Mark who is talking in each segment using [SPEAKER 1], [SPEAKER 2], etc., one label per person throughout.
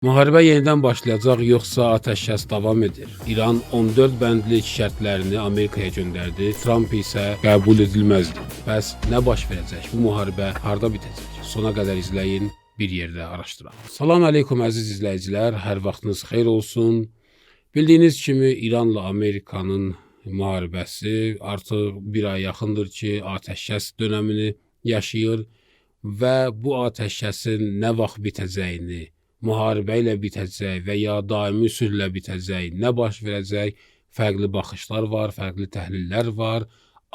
[SPEAKER 1] Müharibə yenidən başlayacaq, yoxsa atəşkəs davam edir? İran 14 bəndlik şərtlərini Amerikaya göndərdi, Tramp isə qəbul edilməzdi. Bəs nə baş verəcək? Bu müharibə harda bitəcək? Sona qədər izləyin, bir yerdə araşdıraq. Salam əleykum əziz izləyicilər, hər vaxtınız xeyir olsun. Bildiyiniz kimi İranla Amerikanın müharibəsi artıq bir ay yaxındır ki, atəşkəs dönəmini yaşayır və bu atəşkəsin nə vaxt bitəcəyini, müharibə ilə bitəcək və ya daimi sülhlə bitəcək, nə baş verəcək, fərqli baxışlar var, fərqli təhlillər var,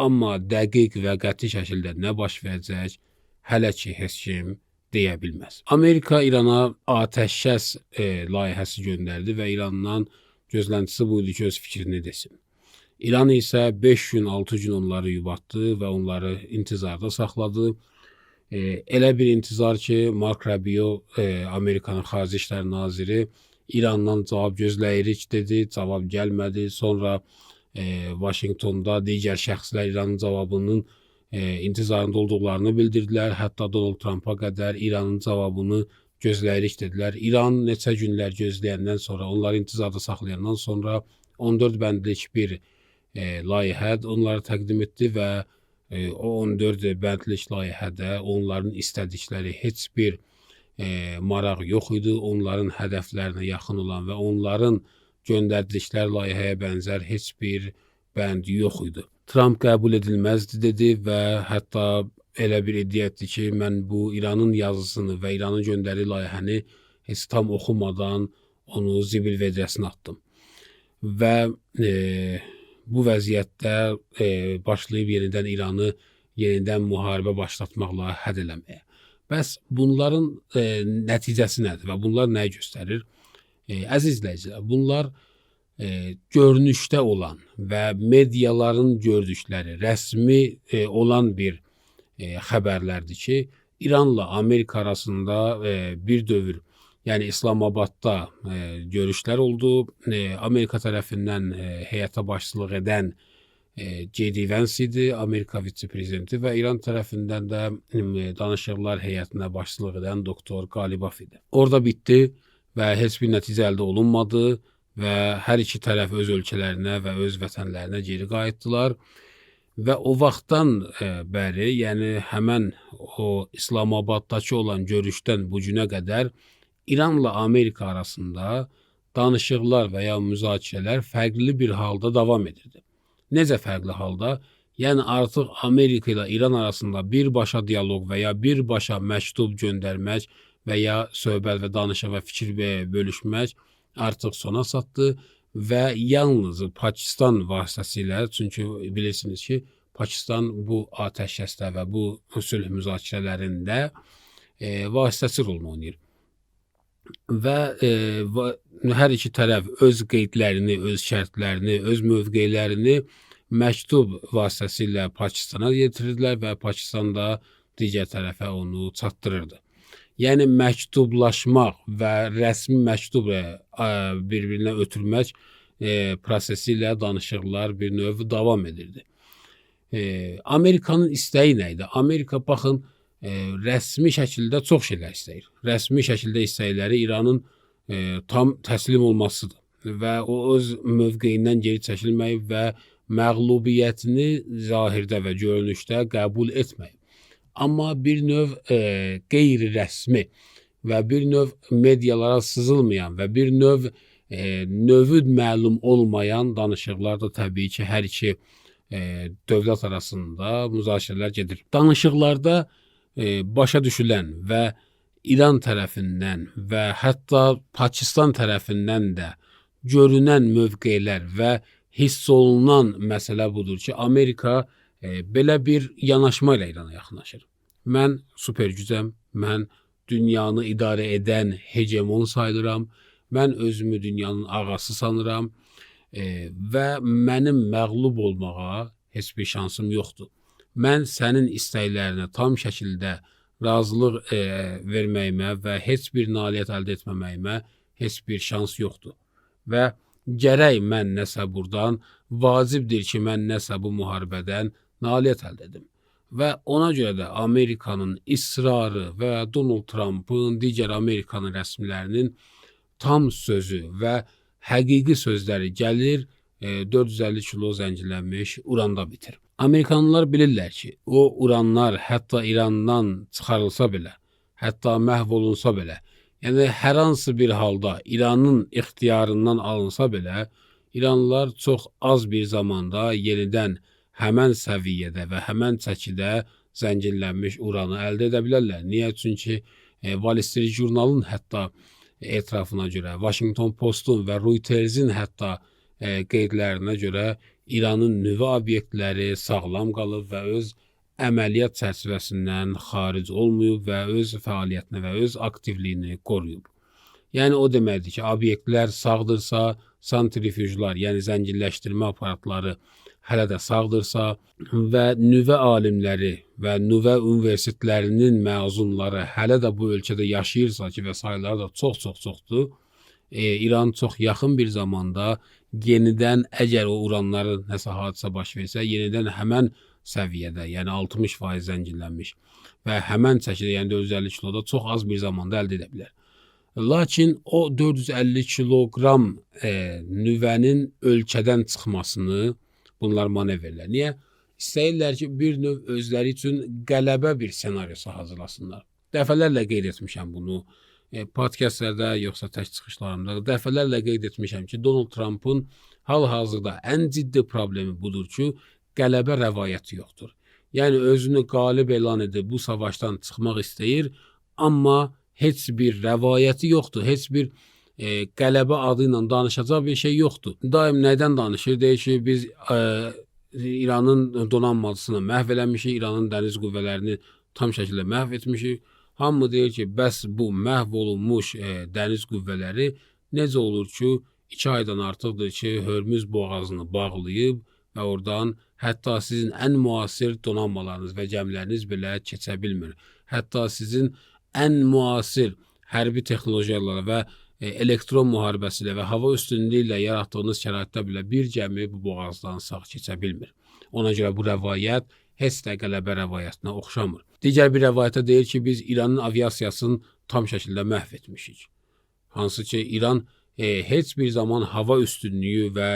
[SPEAKER 1] amma dəqiq və qəti şəkildə nə baş verəcək, hələ ki heç kim deyə bilməz. Amerika İrana atəşkəs layihəsi göndərdi və İrandan gözləntisi bu idi ki, öz fikrini desin. İran isə 5 gün, 6 gün onları yubatdı və onları intizarda saxladı. Elə bir intizar ki, Mark Rubio, Amerikanın Xarici İşlər Naziri, İrandan cavab gözləyirik dedi, cavab gəlmədi. Sonra Vaşinqtonda digər şəxslər İranın cavabının intizarında olduqlarını bildirdilər. Hətta Donald Trumpa qədər İranın cavabını gözləyirik dedilər. İran neçə günlər gözləyəndən sonra, onları intizarda saxlayandan sonra 14 bəndlik bir layihə onlara təqdim etdi və o 14 bəndlik layihədə onların istədikləri heç bir maraq yox idi. Onların hədəflərinə yaxın olan və onların göndərdikləri layihəyə bənzər heç bir bənd yox idi. Trump qəbul edilməzdi dedi və hətta elə bir iddia etdi ki, mən bu İranın yazısını və İranın göndərdiyi layihəni heç tam oxumadan onu zibil vedrəsinə atdım. Və bu vəziyyətdə başlayıb yenidən müharibə başlatmaqla həd eləməyə. Bəs bunların nəticəsi nədir və bunlar nəyi göstərir? Əziz izləyicilər, bunlar görünüşdə olan və mediaların gördükləri, rəsmi olan bir xəbərlərdir ki, İranla Amerika arasında bir dövr, yəni İslamabadda görüşlər oldu. Amerika tərəfindən heyətə başçılıq edən J.D. Vance idi, Amerika vitse-prezidenti və İran tərəfindən də danışıqlar heyətinə başçılıq edən doktor Qalibaf idi. Orada bitdi və heç bir nəticə əldə olunmadı və hər iki tərəf öz ölkələrinə və öz vətənlərinə geri qayıtdılar. Və o vaxtdan bəri, yəni həmən o İslamabaddakı olan görüşdən bu günə qədər İranla Amerika arasında danışıqlar və ya müzakirələr fərqli bir halda davam edirdi. Necə fərqli halda? Yəni artıq Amerika ilə İran arasında birbaşa dialoq və ya birbaşa məktub göndərmək və ya söhbət və danışıq və fikir bölüşmək artıq sona çatdı və yalnız Pakistan vasitəsilə, çünki bilirsiniz ki, Pakistan bu atəşkəsdə və bu sülh müzakirələrində vasitəçi rolunu oynayır. Və hər iki tərəf öz qeydlərini, öz şərtlərini, öz mövqelərini məktub vasitəsilə Pakistana yetirirdilər və Pakistan da digər tərəfə onu çatdırırdı. Yəni məktublaşmaq və rəsmi məktub bir-birinə ötürmək prosesi ilə danışıqlar bir növ davam edirdi. Amerikanın istəyi nə idi? Amerika baxın, rəsmi şəkildə çox şeylər istəyir. Rəsmi şəkildə istəkləri İranın tam təslim olmasıdır və o öz mövqeyindən geri çəkilməyib və məğlubiyyətini zahirdə və görünüşdə qəbul etməyib. Amma bir növ qeyri-rəsmi və bir növ medialara sızılmayan və bir növ növü məlum olmayan danışıqlar da təbii ki, hər iki dövlət arasında müzakirələr gedir. Danışıqlarda başa düşülən və İran tərəfindən və hətta Pakistan tərəfindən də görünən mövqelər və hiss olunan məsələ budur ki, Amerika belə bir yanaşma ilə İrana yaxınlaşır. Mən super gücəm, mən dünyanı idarə edən hegemon sayılıram, mən özümü dünyanın ağası sanıram və mənim məğlub olmağa heç bir şansım yoxdur. Mən sənin istəklərinə tam şəkildə razılıq verməyimə və heç bir nailiyyət əldə etməməyimə heç bir şans yoxdur. Və gərək mən nəsə buradan, vacibdir ki, mən nəsə bu müharibədən nailiyyət əldə edim. Və ona görə də Amerikanın israrı və Donald Trump'ın, digər Amerikanın rəsmilərinin tam sözü və həqiqi sözləri gəlir 450 kilo zənginlənmiş uranda bitir. Amerikanlılar bilirlər ki, o uranlar hətta İrandan çıxarılsa belə, hətta məhv olunsa belə, yəni hər hansı bir halda İranın ixtiyarından alınsa belə, İranlılar çox az bir zamanda yenidən həmən səviyyədə və həmən çəkidə zənginlənmiş uranı əldə edə bilərlər. Niyə? Çünki Wall Street jurnalın hətta etirafına görə, Washington Postun və Reutersin hətta qeydlərinə görə İranın nüvə obyektləri sağlam qalıb və öz əməliyyat çərçivəsindən xaric olmayıb və öz fəaliyyətini və öz aktivliyini qoruyub. Yəni o deməkdir ki, obyektlər sağdırsa, santrifüjlar, yəni zənginləşdirmə aparatları hələ də sağdırsa və nüvə alimləri və nüvə universitetlərinin məzunları hələ də bu ölkədə yaşayırsa ki, və sayları da çoxdur, İran çox yaxın bir zamanda yenidən əgər o uranların nəsə hadisə baş versə, yenidən həmən səviyyədə, yəni 60% zənginlənmiş və həmən çəkidə, yəni 450 kiloda çox az bir zamanda əldə edə bilər. Lakin o 450 kiloqram nüvənin ölkədən çıxmasını bunlar manevr. Niyə? İstəyirlər ki, bir növ özləri üçün qələbə bir senaryosu hazırlasınlar. Dəfələrlə qeyd etmişəm bunu. Podkastlarda, yoxsa tək çıxışlarımda dəfələrlə qeyd etmişəm ki, Donald Trump'ın hal-hazırda ən ciddi problemi budur ki, qələbə rəvayəti yoxdur. Yəni özünü qalib elan edib bu savaşdan çıxmaq istəyir, amma heç bir rəvayəti yoxdur, heç bir qələbə adı ilə danışacaq bir şey yoxdur. Daim nədən danışır? Deyir ki, biz İranın donanmasını məhv eləmişik, İranın dəniz qüvvələrini tam şəkildə məhv etmişik. Hamı deyir ki, bəs bu məhv olunmuş dəniz qüvvələri necə olur ki, 2 aydan artıqdır ki, Hörmüz boğazını bağlayıb və oradan hətta sizin ən müasir donanmalarınız və gəmiləriniz belə keçə bilmir. Hətta sizin ən müasir hərbi texnologiyalarla və elektron müharibəsi ilə və hava üstünlüyü ilə yaratdığınız şəraitdə belə bir gəmi bu boğazdan sağ keçə bilmir. Ona görə bu rəvayət heç də qələbə rəvayətinə oxşamır. Digər bir rəvayətə deyir ki, biz İranın aviasiyasını tam şəkildə məhv etmişik. Hansı ki, İran heç bir zaman hava üstünlüyü və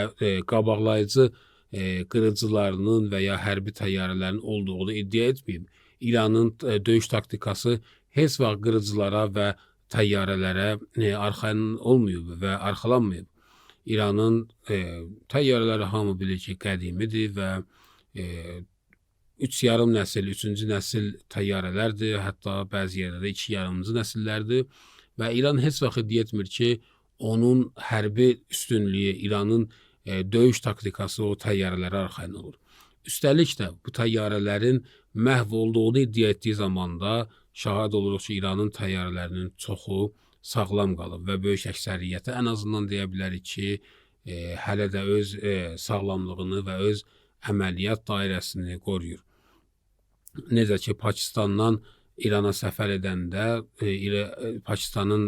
[SPEAKER 1] qabaqlayıcı qırıcılarının və ya hərbi təyyarələrin olduğunu iddia etməyib. İranın döyüş taktikası heç vaxt qırıcılara və təyyarələrə arxayın olmayıb və arxalanmayıb. İranın təyyarələri hamı bilir ki, qədimidir və 3,5 nəsil, 3-cü nəsil təyyarələrdir, hətta bəzi yerlərdə 2,5-cı nəsillərdir və İran heç vaxt iddia etmir ki, onun hərbi üstünlüyü, İranın döyüş taktikası o təyyarələrə arxayın olur. Üstəlik də bu təyyarələrin məhv olduğunu iddia etdiyi zamanda şahid oluruq ki, İranın təyyarələrinin çoxu sağlam qalıb və böyük əksəriyyəti ən azından deyə bilərik ki, hələ də öz sağlamlığını və öz əməliyyat dairəsini qoruyur. Necə ki, Pakistandan İrana səfər edəndə Pakistanın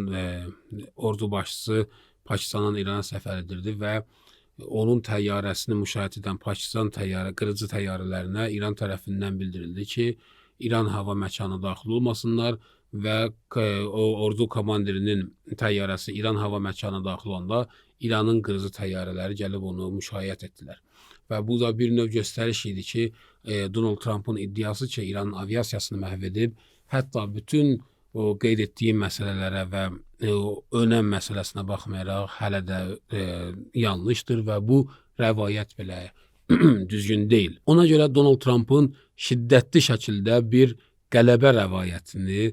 [SPEAKER 1] ordu başçısı Pakistandan İrana səfər edirdi və onun təyyarəsini müşahidə edən Pakistan qırıcı təyyarələrinə İran tərəfindən bildirildi ki, İran hava məkanı daxil olmasınlar və o ordu komandirinin təyyarəsi İran hava məkanı daxil olanda İranın qırıcı təyyarələri gəlib onu müşahidə etdilər. Və bu da bir növ göstəriş idi ki, Donald Trump'ın iddiası ki, İranın aviasiyasını məhv edib, hətta bütün o qeyd etdiyi məsələlərə və önəm məsələsinə baxmayaraq hələ də yanlışdır və bu rəvayət belə düzgün deyil. Ona görə Donald Trump'ın şiddətli şəkildə bir qələbə rəvayətini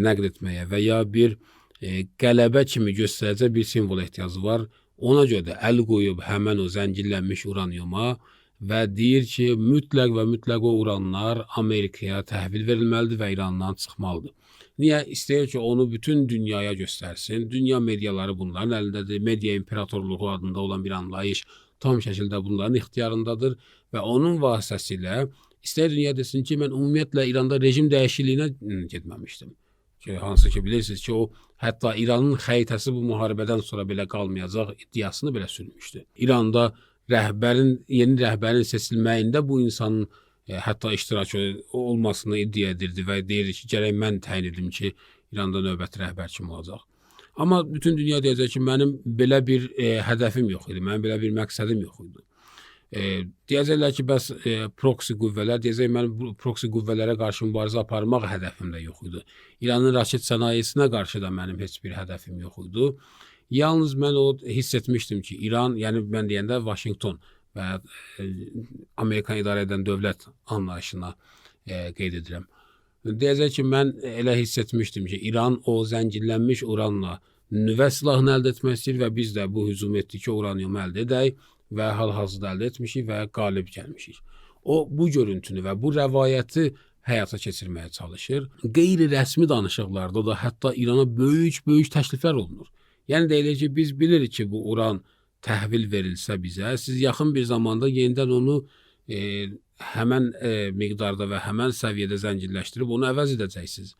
[SPEAKER 1] nəql etməyə və ya bir qələbə kimi göstərəcək bir simvol ehtiyacı var. Ona görə də əl qoyub həmən o zənginlənmiş uranyuma və deyir ki, mütləq o uranlar Amerikaya təhvil verilməlidir və İrandan çıxmalıdır. Niyə? İstəyir ki, onu bütün dünyaya göstərsin. Dünya mediaları bunların əlindədir. Media imperatorluğu adında olan bir anlayış tam şəkildə bunların ixtiyarındadır və onun vasitəsilə istəyir dünya desin ki, mən ümumiyyətlə İranda rejim dəyişikliyinə getməmişdim. Hansı ki, bilirsiniz ki, o hətta İranın xəritəsi bu müharibədən sonra belə qalmayacaq iddiasını belə sürmüşdü. İranda yeni rəhbərin seçilməyində bu insanın hətta iştirak olmasını iddia edirdi və deyirdi ki, gərək mən təyin edim ki, İranda növbəti rəhbər kim olacaq. Amma bütün dünya deyəcək ki, mənim belə bir hədəfim yox idi, mənim belə bir məqsədim yox idi. Deyəcəklər ki, bəs proksi qüvvələr, deyəcək mən bu proksi qüvvələrə qarşı mübarizə aparmaq hədəfim də yox idi. İranın raket sənayesinə qarşı da mənim heç bir hədəfim yox idi. Yalnız mən o hiss etmişdim ki, İran, yəni mən deyəndə Vaşinqton və Amerikanı idarə edən dövlət anlayışına qeyd edirəm. Deyəcək ki, mən elə hiss etmişdim ki, İran o zənginlənmiş uranla nüvə silahını əldə etmək istəyir və biz də bu hücum etdikcə uranyumu əldə edək və hal-hazırda əldə etmişik və qalib gəlmişik. O bu görüntünü və bu rəvayəti həyata keçirməyə çalışır. Qeyri-rəsmi danışıqlarda da hətta İrana böyük təkliflər olunur. Yəni deyilir ki, biz bilirik ki, bu uran təhvil verilsə bizə, siz yaxın bir zamanda yenidən onu həmən miqdarda və həmən səviyyədə zənginləşdirib onu əvəz edəcəksiniz.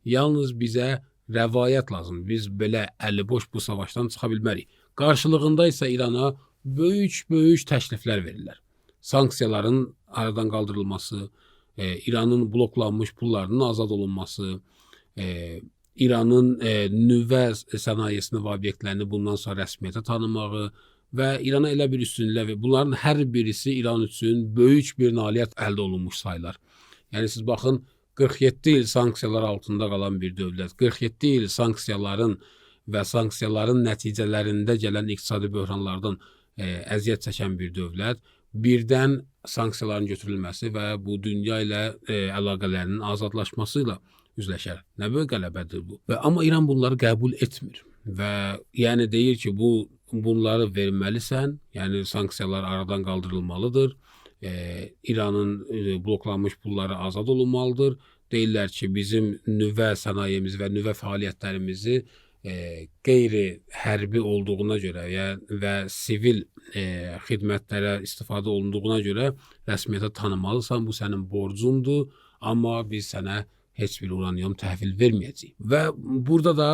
[SPEAKER 1] Yalnız bizə rəvayət lazımdır. Biz belə əliboş bu savaşdan çıxa bilmərik. Qarşılığında isə İrana böyük təkliflər verirlər. Sanksiyaların aradan qaldırılması, İranın bloklanmış pullarının azad olunması, İranın nüvə sənayesini və obyektlərini bundan sonra rəsmiyyətə tanımağı və İrana elə bir üstünlük və bunların hər birisi İran üçün böyük bir nailiyyət əldə olunmuş sayılar. Yəni siz baxın, 47 il sanksiyalar altında qalan bir dövlət, 47 il sanksiyaların və sanksiyaların nəticələrində gələn iqtisadi böhranlardan əziyyət çəkən bir dövlət, birdən sanksiyaların götürülməsi və bu dünya ilə əlaqələrinin azadlaşması ilə üzləşər. Nə böyük qələbədir bu. Amma İran bunları qəbul etmir və yəni deyir ki, bunları verməlisən, yəni sanksiyalar aradan qaldırılmalıdır, İranın bloklanmış pulları azad olunmalıdır. Deyirlər ki, bizim nüvə sənayemiz və nüvə fəaliyyətlərimizi qeyri-hərbi olduğuna görə və sivil xidmətlərə istifadə olunduğuna görə rəsmiyyətə tanımalısan, bu sənin borcundur, amma biz sənə heç bir uranyum təhvil verməyəcəyik. Və burada da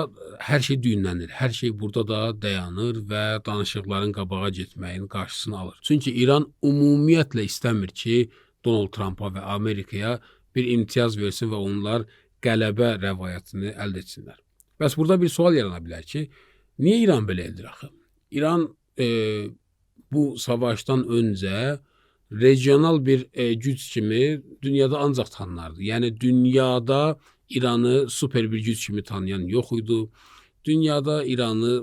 [SPEAKER 1] hər şey düyünlənir, hər şey burada da dayanır və danışıqların qabağa getməyin qarşısını alır. Çünki İran ümumiyyətlə istəmir ki, Donald Trumpa və Amerikaya bir imtiyaz versin və onlar qələbə rəvayətini əldə etsinlər. Bəs burada bir sual yarana bilər ki, niyə İran belə edir axı? İran bu savaşdan öncə regional bir güc kimi dünyada ancaq tanınardı. Yəni dünyada İranı super bir güc kimi tanıyan yox idi. Dünyada İranı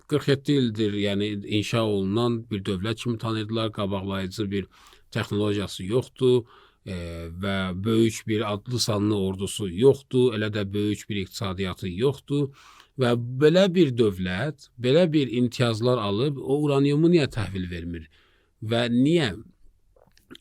[SPEAKER 1] 47 ildir, yəni inşa olunan bir dövlət kimi tanıyırdılar. Qabaqlayıcı bir texnologiyası yoxdur və böyük bir adlı sanlı ordusu yoxdur, elə də böyük bir iqtisadiyyatı yoxdur. Və belə bir dövlət, belə bir imtiyazlar alıb o uranyumu niyə təhvil vermir? Və niyə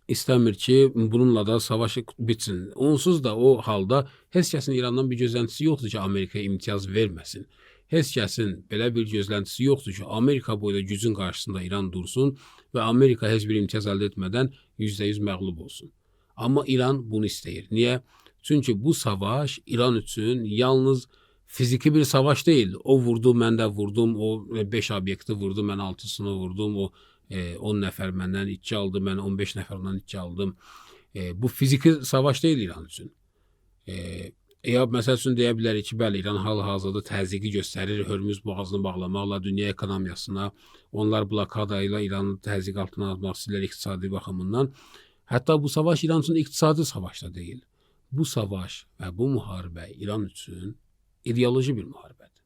[SPEAKER 1] istəmir ki, bununla da savaş bitsin? Onsuz da o halda heç kəsin İrandan bir gözləntisi yoxdur ki, Amerikaya imtiyaz verməsin. Heç kəsin belə bir gözləntisi yoxdur ki, Amerika boyda gücün qarşısında İran dursun və Amerika heç bir imtiyaz əldə etmədən %100 məğlub olsun. Amma İran bunu istəyir. Niyə? Çünki bu savaş İran üçün yalnız fiziki bir savaş deyil. O vurdu, mən də vurdum, o 5 obyekti vurdu, mən 6'sını vurdum, o 10 nəfər məndən itki aldı, mən 15 nəfər ondan itki aldım. Bu fiziki savaş deyil İran üçün. Məsəl üçün deyə bilərik ki, bəli, İran hal-hazırda təzyiqi göstərir, Hörmüz boğazını bağlamaqla dünya ekonomiyasına, onlar blokada ilə İranı təzyiq altına almaq istəyirlər iqtisadi baxımından. Hətta bu savaş İran üçün iqtisadi savaş da deyil. Bu savaş və bu müharibə İran üçün ideoloji bir müharibədir.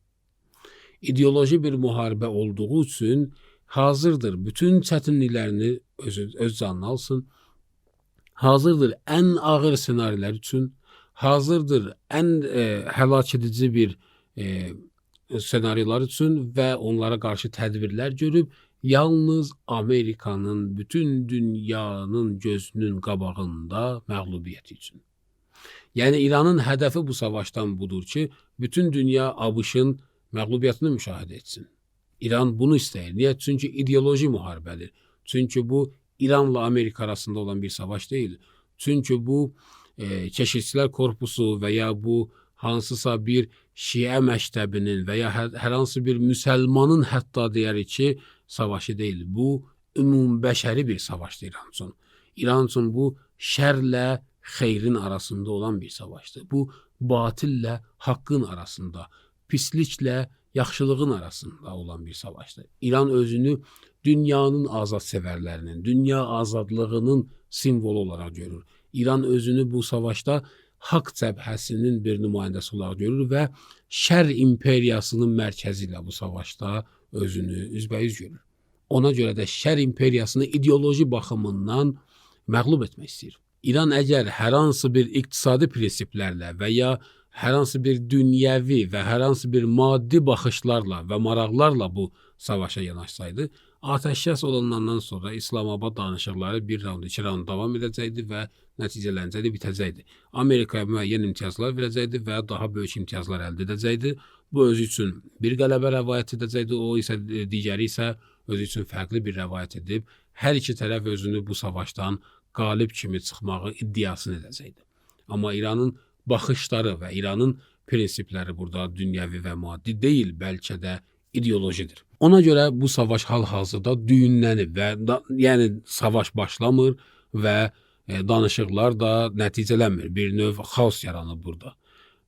[SPEAKER 1] İdeoloji bir müharibə olduğu üçün hazırdır bütün çətinliklərini öz canına alsın, hazırdır ən ağır senarilər üçün, hazırdır ən həlak edici bir senaryolar üçün və onlara qarşı tədbirlər görüb, yalnız Amerikanın bütün dünyanın gözünün qabağında məğlubiyyəti üçün. Yəni İranın hədəfi bu savaşdan budur ki, bütün dünya ABŞ-ın məğlubiyyətini müşahidə etsin. İran bunu istəyir. Niyə? Çünki ideoloji müharibədir. Çünki bu İranla Amerika arasında olan bir savaş deyil. Çünki bu keşikçilər korpusu və ya bu hansısa bir Şiə məktəbinin və ya hər hansı bir müsəlmanın hətta deyərik ki, savaşı deyil. Bu ümumbəşəri bir savaşdır İran üçün. İran üçün bu şərlə xeyrin arasında olan bir savaşdır. Bu batillə haqqın arasında, pisliklə yaxşılığın arasında olan bir savaşdır. İran özünü dünyanın azadsevərlərinin, dünya azadlığının simvolu olaraq görür. İran özünü bu savaşda haqq cəbhəsinin bir nümayəndəsi olaraq görür və şər imperiyasının mərkəzi ilə bu savaşda özünü üzbəüz görür. Ona görə də şər imperiyasını ideoloji baxımından məğlub etmək istəyir. İran əgər hər hansı bir iqtisadi prinsiplərlə və ya hər hansı bir dünyəvi və hər hansı bir maddi baxışlarla və maraqlarla bu savaşa yanaşsaydı, atəşkəs olandan sonra İslamabad danışıqları bir raund, iki raund davam edəcəkdi və nəticələncəkdi, bitəcəkdi. Amerikaya müəyyən imtiyazlar verəcəkdi və daha böyük imtiyazlar əldə edəcəkdi. Bu özü üçün bir qələbə rəvayət edəcəkdi, o isə digəri isə özü üçün fərqli bir rəvayət edib, hər iki tərəf özünü bu savaşdan qalib kimi çıxmağı iddiasını edəcəkdi. Amma İranın baxışları və İranın prinsipləri burada dünyəvi və maddi deyil, bəlkə də ideolojidir. Ona görə bu savaş hal-hazırda düyünlənib və yəni savaş başlamır və danışıqlar da nəticələnmir. Bir növ xaos yaranır burada.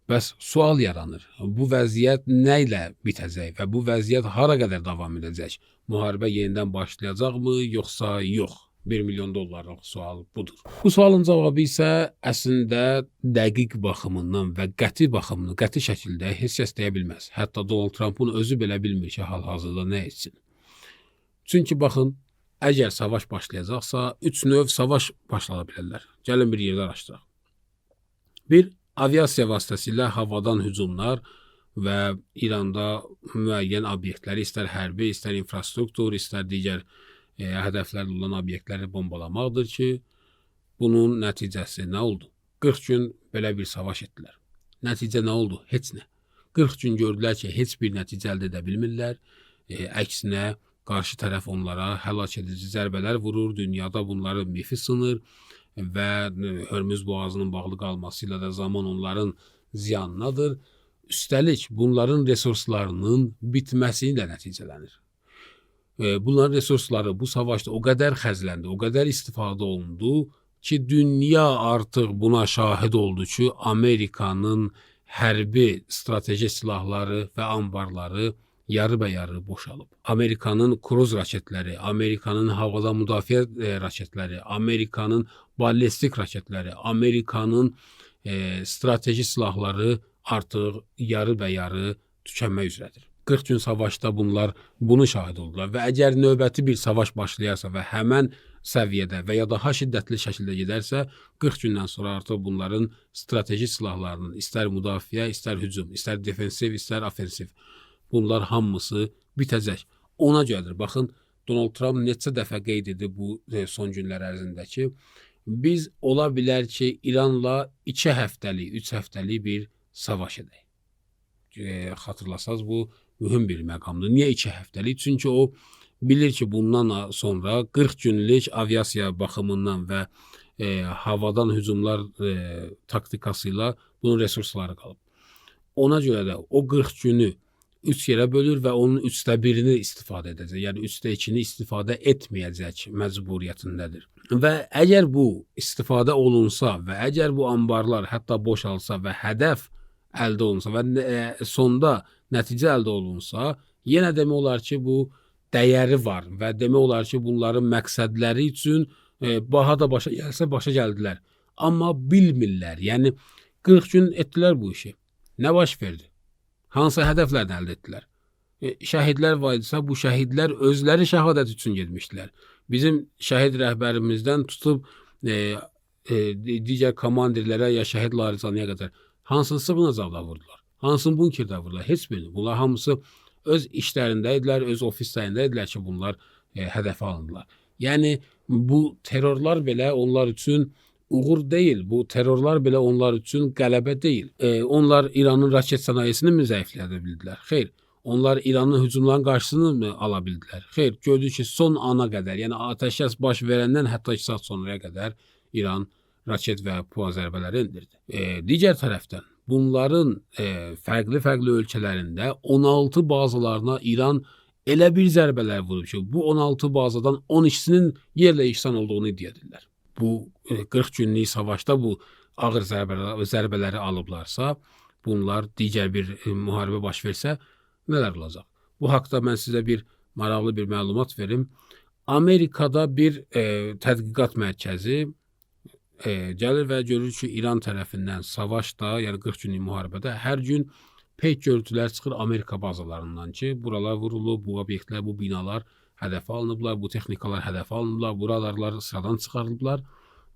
[SPEAKER 1] Bəs sual yaranır. Bu vəziyyət nə ilə bitəcək və bu vəziyyət hara qədər davam edəcək? Müharibə yenidən başlayacaqmı, yoxsa yox? $1 milyon sual budur. Bu sualın cavabı isə əslində dəqiq baxımından və qəti baxımından, qəti şəkildə heç kəs deyə bilməz. Hətta Donald Trump'un özü belə bilmir ki, hal-hazırda nə etsin. Çünki baxın, əgər savaş başlayacaqsa, 3 növ savaş başlaya bilərlər. Gəlin bir yerdə araşdıraq. Bir, aviasiya vasitəsilə havadan hücumlar və İranda müəyyən obyektləri, istər hərbi, istər infrastruktur, istər digər hədəflərlə olan obyektləri bombalamaqdır ki, bunun nəticəsi nə oldu? 40 gün belə bir savaş etdilər. Nəticə nə oldu? Heç nə. 40 gün gördülər ki, heç bir nəticə əldə edə bilmirlər. Əksinə, qarşı tərəf onlara həlak edici zərbələr vurur, dünyada bunların mifi sınır və Hörmüz boğazının bağlı qalması ilə də zaman onların ziyanınadır. Üstəlik, bunların resurslarının bitməsi ilə nəticələnir. Bunların resursları bu savaşda o qədər xərcləndi, o qədər istifadə olundu ki, dünya artıq buna şahid oldu ki, Amerikanın hərbi strateji silahları və anbarları yarı-bəyarı boşalıb. Amerikanın kruz raketləri, Amerikanın havada müdafiə raketləri, Amerikanın ballistik raketləri, Amerikanın strateji silahları artıq yarı-bəyarı tükənmək üzrədir. 40 gün savaşda bunlar bunu şahid oldular və əgər növbəti bir savaş başlayarsa və həmən səviyyədə və ya daha şiddətli şəkildə gedərsə, 40 gündən sonra artıq bunların strateji silahlarının istər müdafiə, istər hücum, istər defensiv, istər ofensiv, bunlar hamısı bitəcək. Ona görədir, baxın, Donald Trump neçə dəfə qeyd edib bu son günlər ərzində ki, biz ola bilər ki, İranla 2 həftəlik, 3 həftəlik bir savaş edək. Xatırlasaz, bu mühüm bir məqamdır. Niyə 2 həftəlik? Çünki o bilir ki, bundan sonra 40 günlük aviasiya baxımından və havadan hücumlar taktikası ilə bunun resursları qalıb. Ona görə də o 40 günü 3 yerə bölür və onun 1/3-ni istifadə edəcək. Yəni 2/3-ni istifadə etməyəcək məcburiyyətindədir. Və əgər bu istifadə olunsa və əgər bu anbarlar hətta boşalsa və hədəf əldə olunsa və sonda nəticə əldə olunsa, yenə demək olar ki, bu dəyəri var və demək olar ki, bunların məqsədləri üçün baha da başa gəlsə, başa gəldilər. Amma bilmirlər, yəni 40 gün etdilər bu işi. Nə baş verdi? Hansı hədəflərlə əldə etdilər? Şəhidlər var idisə, bu şəhidlər özləri şəhadət üçün getmişdilər. Bizim şəhid rəhbərimizdən tutub digər komandirlərə ya şəhid Larizaniyə qədər hansını sığınacaqda vurdular? Hansını bunkerdə vurdular? Heç birini. Bunlar hamısı öz işlərində idilər, öz ofislərində idilər ki, bunlar hədəfə alındılar. Yəni, bu terrorlar belə onlar üçün uğur deyil. Bu terrorlar belə onlar üçün qələbə deyil. Onlar İranın raket sənayesini mi zəiflədə bildilər? Xeyr. Onlar İranın hücumlarının qarşısını mı ala bildilər? Xeyr. Gördük ki, son ana qədər, yəni atəşkəs baş verəndən hətta 2 saat sonraya qədər İran raket və PUA zərbələri endirdi. Digər tərəfdən, bunların fərqli ölkələrində 16 bazalarına İran elə bir zərbələr vurub ki, bu 16 bazadan 12-sinin yerlə yeksan olduğunu iddia edirlər. Bu 40 günlük savaşda bu ağır zərbələri alıblarsa, bunlar digər bir müharibə baş versə nələr olacaq? Bu haqda mən sizə bir maraqlı bir məlumat verim. Amerikada bir tədqiqat mərkəzi gəlir və görür ki, İran tərəfindən savaşda, yəni 40 günlük müharibədə hər gün peyk görüntülər çıxır Amerika bazalarından ki, buralar vurulub, bu obyektlər, bu binalar hədəfə alınıblar, bu texnikalar hədəfə alınıblar, bu radarlar sıradan çıxarılıblar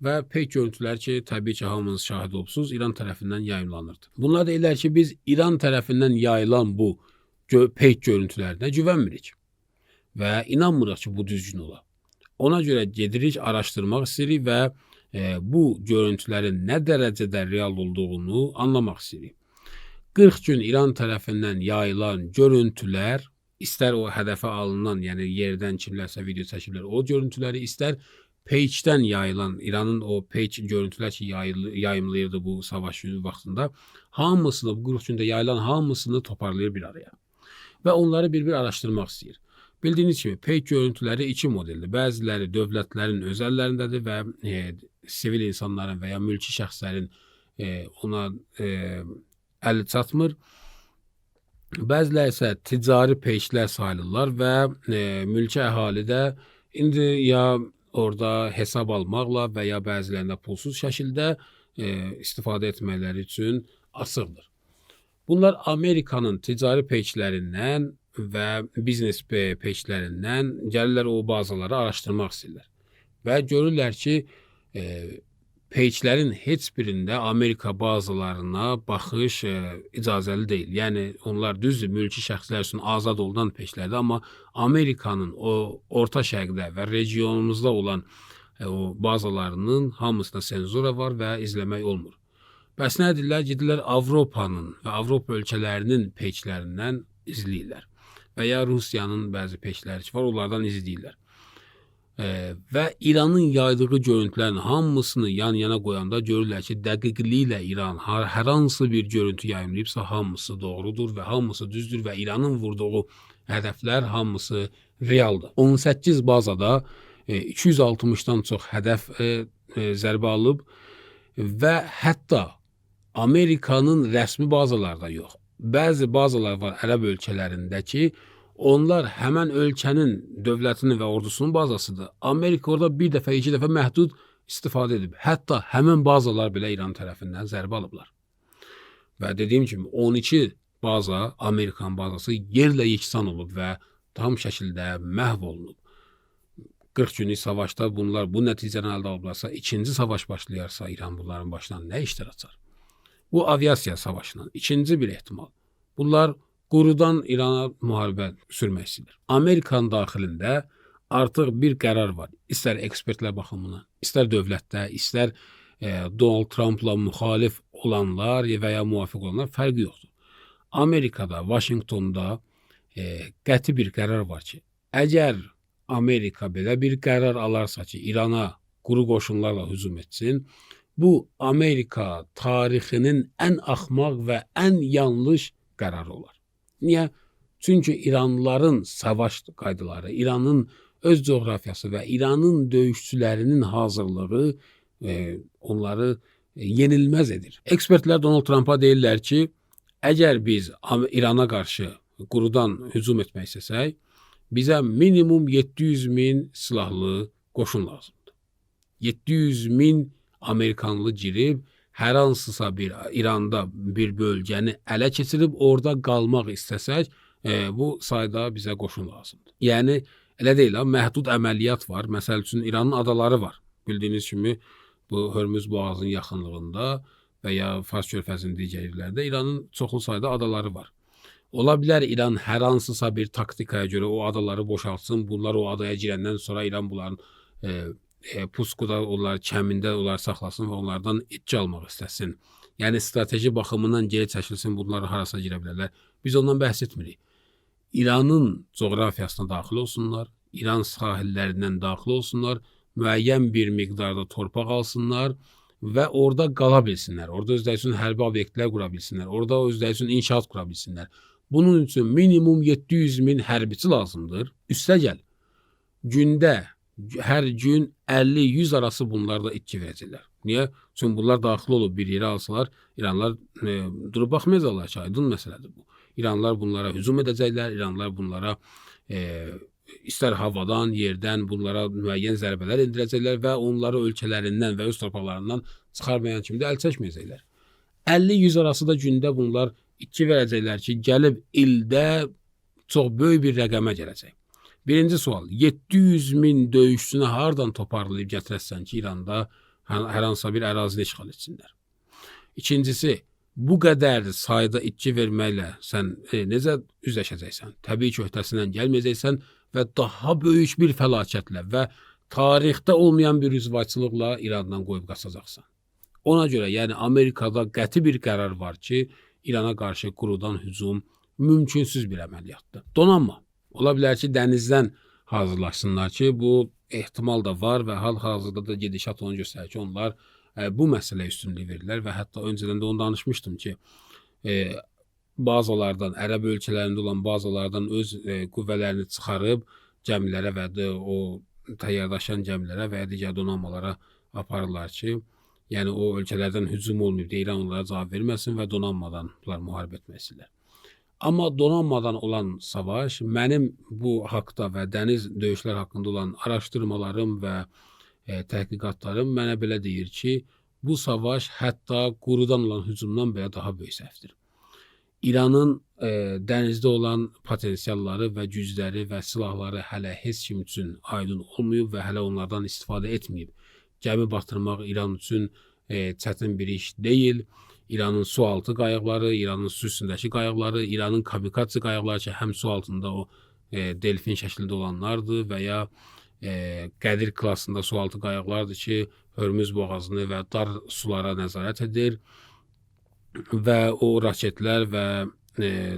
[SPEAKER 1] və peyk görüntülər ki, təbii ki, hamınız şahid olubsunuz, İran tərəfindən yayımlanırdı. Bunlar deyirlər ki, biz İran tərəfindən yayılan bu peyk görüntülərinə güvənmirik və inanmırıq ki, bu düzgün ola. Ona görə gedirik, araşdırmaq istəyirik və bu görüntülərin nə dərəcədə real olduğunu anlamaq istəyirik. 40 gün İran tərəfindən yayılan görüntülər, istər o hədəfə alınan, yəni yerdən kimlərsə video çəkiblər, o görüntüləri istər peyçdən yayılan, İranın o peyç görüntülər ki, yayımlayırdı bu savaş günü vaxtında, hamısını, bu 40 gündə yayılan hamısını toparlayır bir araya və onları bir-bir araşdırmaq istəyir. Bildiyiniz kimi, peyk görüntüləri iki modeldir. Bəziləri dövlətlərin öz əllərindədir və sivil insanların və ya mülki şəxslərin ona əli çatmır. Bəziləri isə ticari peyçlər sayılırlar və mülki əhalidə indi ya orada hesab almaqla və ya bəzilərində pulsuz şəkildə istifadə etmələri üçün açıqdır. Bunlar Amerikanın ticari peyçlərindən və biznes peyçlərindən gəlirlər o bazaları araşdırmaq istəyirlər. Və görürlər ki, peyçlərin heç birində Amerika bazalarına baxış icazəli deyil. Yəni, onlar düzdür, mülki şəxslər üçün azad olunan peyçlərdir, amma Amerikanın o orta şərqdə və regionumuzda olan o bazalarının hamısında senzura var və izləmək olmur. Bəs nə edirlər? Gedirlər Avropanın və Avropa ölkələrinin peyçlərindən izləyirlər. Və ya Rusiyanın bəzi peyçləri var, onlardan izləyirlər. Və İranın yaydığı görüntülərin hamısını yan-yana qoyanda görürlər ki, dəqiqliklə İran hər hansı bir görüntü yayımlayıbsa hamısı doğrudur və hamısı düzdür və İranın vurduğu hədəflər hamısı realdır. 18 bazada 260-dan çox hədəf zərbə alıb və hətta Amerikanın rəsmi bazalarda yox. Bəzi bazalar var ərəb ölkələrində ki, onlar həmən ölkənin dövlətinin və ordusunun bazasıdır. Amerika orada bir dəfə, iki dəfə məhdud istifadə edib. Hətta həmən bazalar belə İran tərəfindən zərbə alıblar. Və dediyim kimi 12 baza, Amerikan bazası yerlə yeksan olub və tam şəkildə məhv olunub. 40 günlük savaşda bunlar bu nəticəni əldə alıblarsa, ikinci savaş başlayarsa İran bunların başına nə işlər açar? Bu aviasiya savaşının ikinci bir ehtimal. Bunlar qurudan İrana müharibə sürmək istəyir. Amerikanın daxilində artıq bir qərar var. İstər ekspertlər baxımından, istər dövlətdə, istər Donald Trumpla müxalif olanlar və ya müvafiq olanlar fərqi yoxdur. Amerikada, Vaşinqtonda qəti bir qərar var ki, əgər Amerika belə bir qərar alarsa ki, İrana quru qoşunlarla hücum etsin, bu Amerika tarixinin ən axmaq və ən yanlış qərarı olar. Niyə? Çünki İranlıların savaş qaydaları, İranın öz coğrafiyası və İranın döyüşçülərinin hazırlığı onları yenilməz edir. Ekspertlər Donald Trumpa deyirlər ki, əgər biz İrana qarşı qurudan hücum etmək istəsək, bizə minimum 700 min silahlı qoşun lazımdır. 700 min Amerikanlı girib, hər hansısa bir İranda bir bölgəni ələ keçirib orada qalmaq istəsək, bu sayda bizə qoşun lazımdır. Yəni, elə deyil, məhdud əməliyyat var. Məsəl üçün, İranın adaları var. Bildiyiniz kimi, bu Hörmüz boğazının yaxınlığında və ya Fars körfəzinin digər yerlərdə İranın çoxlu sayda adaları var. Ola bilər İran hər hansısa bir taktikaya görə o adaları boşaltsın, bunlar o adaya girəndən sonra İran bunların puskuda, onlar kəmində onları saxlasın və onlardan itki almaq istəsin. Yəni, strateji baxımından geri çəkilsin, bunlar harasa girə bilərlər. Biz ondan bəhs etmirik. İranın coğrafiyasına daxil olsunlar, İran sahillərindən daxil olsunlar, müəyyən bir miqdarda torpaq alsınlar və orada qala bilsinlər. Orada özləri üçün hərbi obyektlər qura bilsinlər. Orada özləri üçün inşaat qura bilsinlər. Bunun üçün minimum 700 min hərbiçi lazımdır. Üstəgəl, gündə hər gün 50-100 arası bunlarda itki verəcəklər. Niyə? Çünki bunlar daxil olub bir yerə alsalar, İranlar durub baxmayacaqlar ki, aydın məsələdir bu. İranlılar bunlara hücum edəcəklər, İranlılar bunlara istər havadan, yerdən bunlara müəyyən zərbələr endirəcəklər və onları ölkələrindən və öz torpaqlarından çıxarmayan kimi də əl çəkməyəcəklər. 50-100 arası da gündə bunlar itki verəcəklər ki, gəlib ildə çox böyük bir rəqəmə gələcək. Birinci sual, 700.000 döyüşçünü hardan toparlayıb gətirəsən ki, İranda hər hansısa bir ərazini işğal etsinlər. İkincisi, bu qədər sayda itki verməklə sən necə üzləşəcəksən? Təbii ki, öhdəsindən gəlməyəcəksən və daha böyük bir fəlakətlə və tarixdə olmayan bir rüsvayçılıqla İrandan qoyub qaçacaqsan. Ona görə, yəni Amerikada qəti bir qərar var ki, İrana qarşı qurudan hücum mümkünsüz bir əməliyyatdır. Donanma. Ola bilər ki, dənizdən hazırlaşsınlar ki, bu ehtimal da var və hal-hazırda da gedişat onu göstərir ki, onlar bu məsələyə üstünlük verirlər və hətta öncədən də onu danışmışdım ki, bazalardan, ərəb ölkələrində olan bazalardan öz qüvvələrini çıxarıb gəmilərə və o təyyardaşan gəmilərə və ya digər donanmalara aparırlar ki, yəni o ölkələrdən hücum olmayıb deyə İran onlara cavab verməsin və donanmadan bunlar müharibə etmək istəyirlər. Amma donanmadan olan savaş mənim bu haqda və dəniz döyüşlər haqqında olan araşdırmalarım və təhqiqatlarım mənə belə deyir ki, bu savaş hətta qurudan olan hücumdan belə daha böyük səhvdir. İranın dənizdə olan potensialları və gücləri və silahları hələ heç kim üçün aydın olmayıb və hələ onlardan istifadə etməyib. Gəmi batırmaq İran üçün çətin bir iş deyil. İranın sualtı qayıqları, İranın su üstündəki qayıqları, İranın kamikadze qayıqları ki, həm su altında o delfin şəklində olanlardır və ya Qədir klassında sualtı qayıqlardır ki, Hörmüz boğazını və dar sulara nəzarət edir və o raketlər və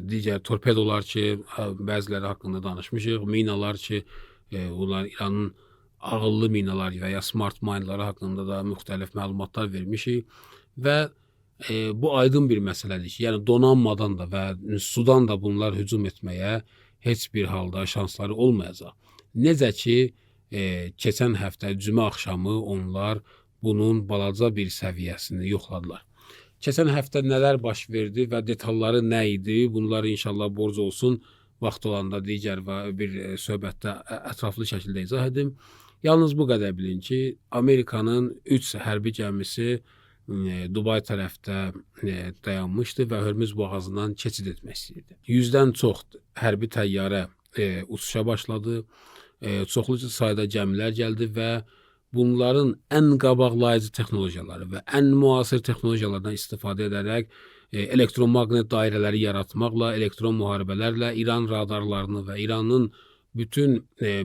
[SPEAKER 1] digər torpedolar ki, bəziləri haqqında danışmışıq, minalar ki, onlar İranın ağıllı minalar və ya smart mineları haqqında da müxtəlif məlumatlar vermişik və bu aydın bir məsələdir ki, yəni donanmadan da və sudan da bunlar hücum etməyə heç bir halda şansları olmayacaq. Necə ki, keçən həftə cümə axşamı onlar bunun balaca bir səviyyəsini yoxladılar. Keçən həftə nələr baş verdi və detalları nə idi? Bunları inşallah borc olsun, vaxt olanda digər və bir söhbətdə ətraflı şəkildə izah edim. Yalnız bu qədər bilin ki, Amerikanın 3 hərbi gəmisi Dubay tərəfdə dayanmışdı və Hörmüz boğazından keçid etmək istəyirdi. 100-dən çox hərbi təyyarə uçuşa başladı, çoxlu sayda gəmilər gəldi və bunların ən qabaqlayıcı texnologiyaları və ən müasir texnologiyalardan istifadə edərək elektromaqnet dairələri yaratmaqla, elektron müharibələrlə İran radarlarını və İranın bütün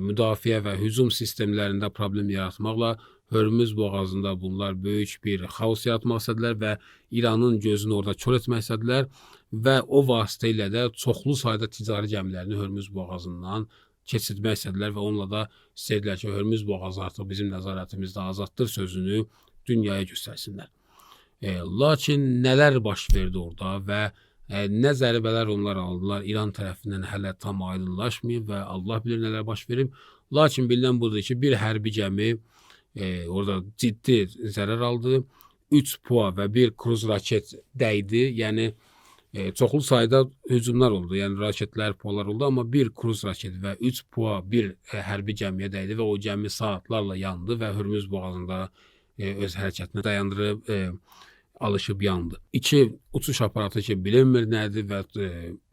[SPEAKER 1] müdafiə və hücum sistemlərində problem yaratmaqla Hörmüz boğazında bunlar böyük bir xaos yaratmaq istədilər və İranın gözünü orada kör etmək istədilər və o vasitə ilə də çoxlu sayda ticari gəmilərini Hörmüz boğazından keçirtmək istədilər və onunla da istədilər ki, Hörmüz boğazı artıq bizim nəzarətimizdə azaddır sözünü dünyaya göstərsinlər. Lakin nələr baş verdi orada və nə zərbələr onlar aldılar, İran tərəfindən hələ tam aydınlaşmayıb və Allah bilir nələr baş verib. Lakin bilinən budur ki, bir hərbi gəmi orada ciddi zərər aldı. 3 PUA və 1 kruz raket dəydi. Yəni çoxlu sayda hücumlar oldu. Yəni raketlər, PUAlar oldu, amma 1 kruz raket və 3 PUA bir hərbi gəmiyə dəydi və o gəmi saatlarla yandı və Hörmüz boğazında öz hərəkətini dayandırıb alışıb yandı. 2 uçuş aparatı ki, bilinmir nədir və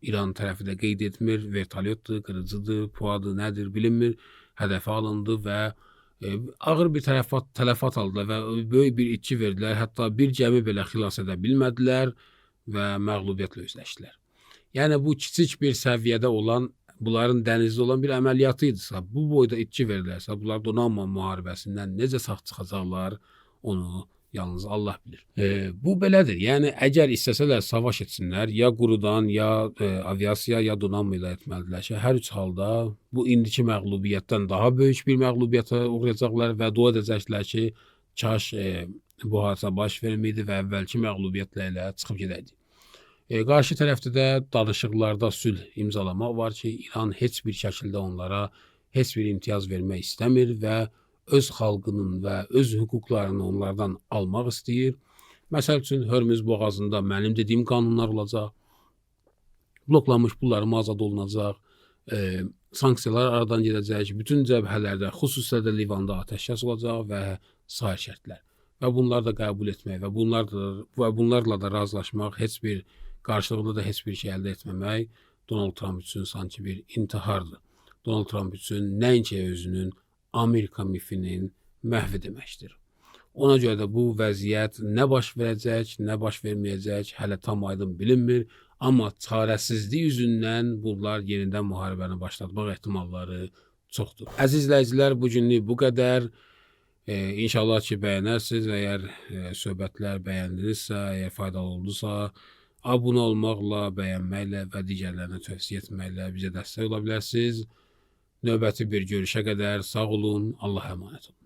[SPEAKER 1] İran tərəfi də qeyd etmir. Vertolyotdur, qırıcıdır, PUAdır, nədir bilinmir. Hədəfə alındı və ağır bir tələfat aldılar və böyük bir itki verdilər. Hətta bir gəmi belə xilas edə bilmədilər və məğlubiyyətlə üzləşdilər. Yəni bu kiçik bir səviyyədə olan, bunların dənizdə olan bir əməliyyatı idisə, bu boyda itki verilərsə, bunlar donanma müharibəsindən necə sağ çıxacaqlar, onu yalnız Allah bilir. Bu belədir. Yəni əgər istəsələr savaş etsinlər, ya qurudan, ya aviasiya, ya donanma ilə etməlidirlər ki, hər üç halda bu indiki məğlubiyyətdən daha böyük bir məğlubiyyətə uğrayacaqlar və dua edəcəklər ki, kaş bu hadisə baş verməydi və əvvəlki məğlubiyyətlə elə çıxıb gedəydi. Qarşı tərəfdə də danışıqlarda sülh imzalamaq var ki, İran heç bir şəkildə onlara heç bir imtiyaz vermək istəmir və öz xalqının və öz hüquqlarını onlardan almaq istəyir. Məsəl üçün, Hörmüz boğazında mənim dediyim qanunlar olacaq, bloklanmış pullarım azad olunacaq, sanksiyalar aradan gedəcək, bütün cəbhələrdə, xüsusilə də Livanda atəşkəs olacaq və sair şərtlər. Və bunları da qəbul etmək və bunlarla da razılaşmaq, heç bir qarşılığında da heç bir şey əldə etməmək Donald Trump üçün sanki bir intihardır. Donald Trump üçün nəinki özünün Amerika mifinin məhvi deməkdir. Ona görə də bu vəziyyət nə baş verəcək, nə baş verməyəcək hələ tam aydın bilinmir. Amma çarəsizlik yüzündən bunlar yenidən müharibəni başlatmaq ehtimalları çoxdur. Əziz izləyicilər, bu günlük bu qədər. İnşallah ki, bəyənərsiniz. Əgər söhbətlər bəyəndinizsə, əgər faydalı oldusa, abunə olmaqla, bəyənməklə və digərlərinə tövsiyə etməklə bizə dəstək ola bilərsiniz. Növbəti bir görüşə qədər sağ olun, Allah'a emanet olun.